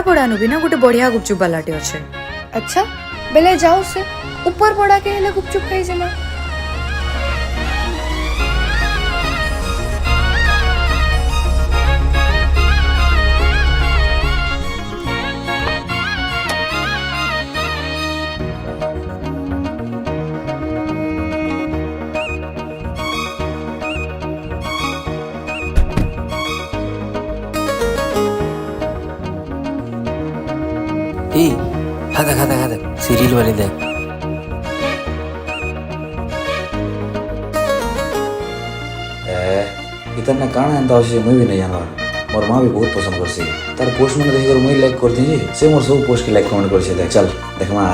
पड़ा नु भी ना गोटे बढ़िया गुपचुप वालाटे अच्छे। अच्छा बेले जाओ से ऊपर पड़ा के हेले गुपचुप खाई जमा। ए खाता खाता खाता सीरियल वाली देख। इतना काना एंता होसी मुई भी नहीं जानवा। मोर मां भी बहुत पसंद करसी। तार पोस्ट मन देखि कर मुई लाइक करती जी। से मोर सब पोस्ट के लाइक कमेंट करसी देख। चल देख मा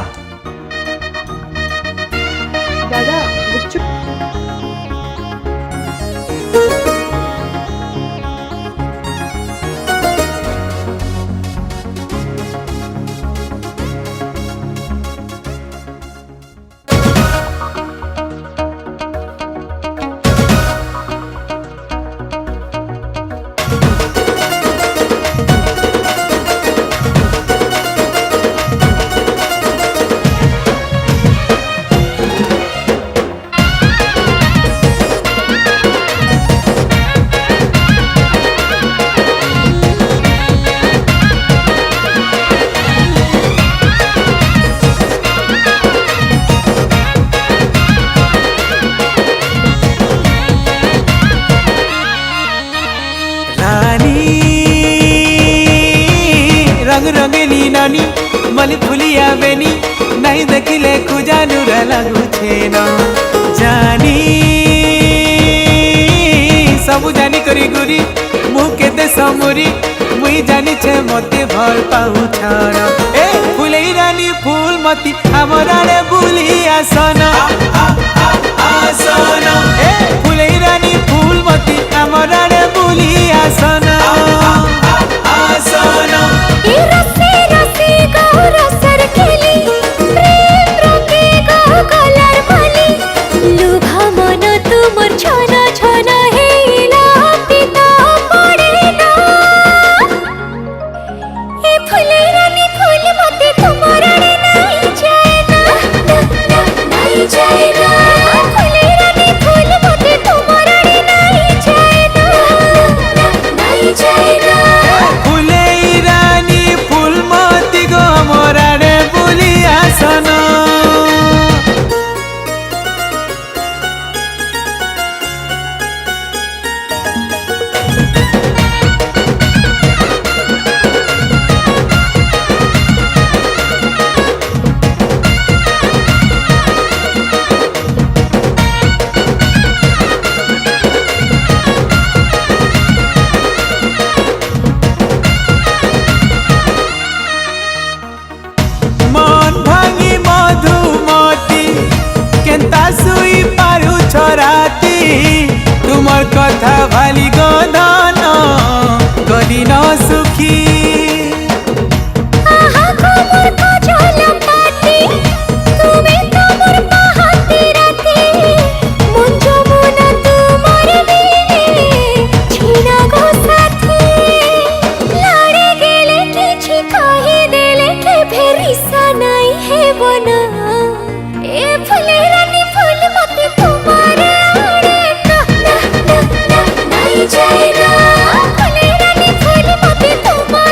दादा गुपचुप रंग रंगेली नानी मली फुलिया बेनी नहीं देखिले खुजानुरा लागुछे न जानी सब जानी करी गुरी मु केते समुरी मुई जानी छे मते भल पाऊ छाण ए फुलेई रानी फूल मती हमराने बुली आसन आसन ए फुलेई रानी फूल मती हमराने बुली आसन आसन ए रसे रसे गाओ रसर खेली प्रेम रोके गाओ कलर भली लुभा मन तुमर छना छना हेला पिता पड़े ना ए फुले रानी फूल मते तुम्हारा नहीं जाए ना नहीं जाए ना फुले रानी फूल मते तुम्हारा नहीं जाए ना नहीं जाए ना फुले रानी फूल मती गो मोराड़े बुली आसन मन भांगी मधुमती केंता सुई पारू छराती तुमर कथा भाली गधन गली न सुखी आहा कोमर को झलम पाती तुम्हें तो मोर पाहती राती मुंजो मुना तुमर दिले छीना गो साथी लड़े गेले किछि कहि देले के भेरिसा नहीं है बना ए फुले रानी फूल मते तुम्हारे आड़े ना नहीं जाए ना फुले रानी फूल मते तुम्हारे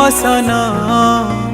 पसना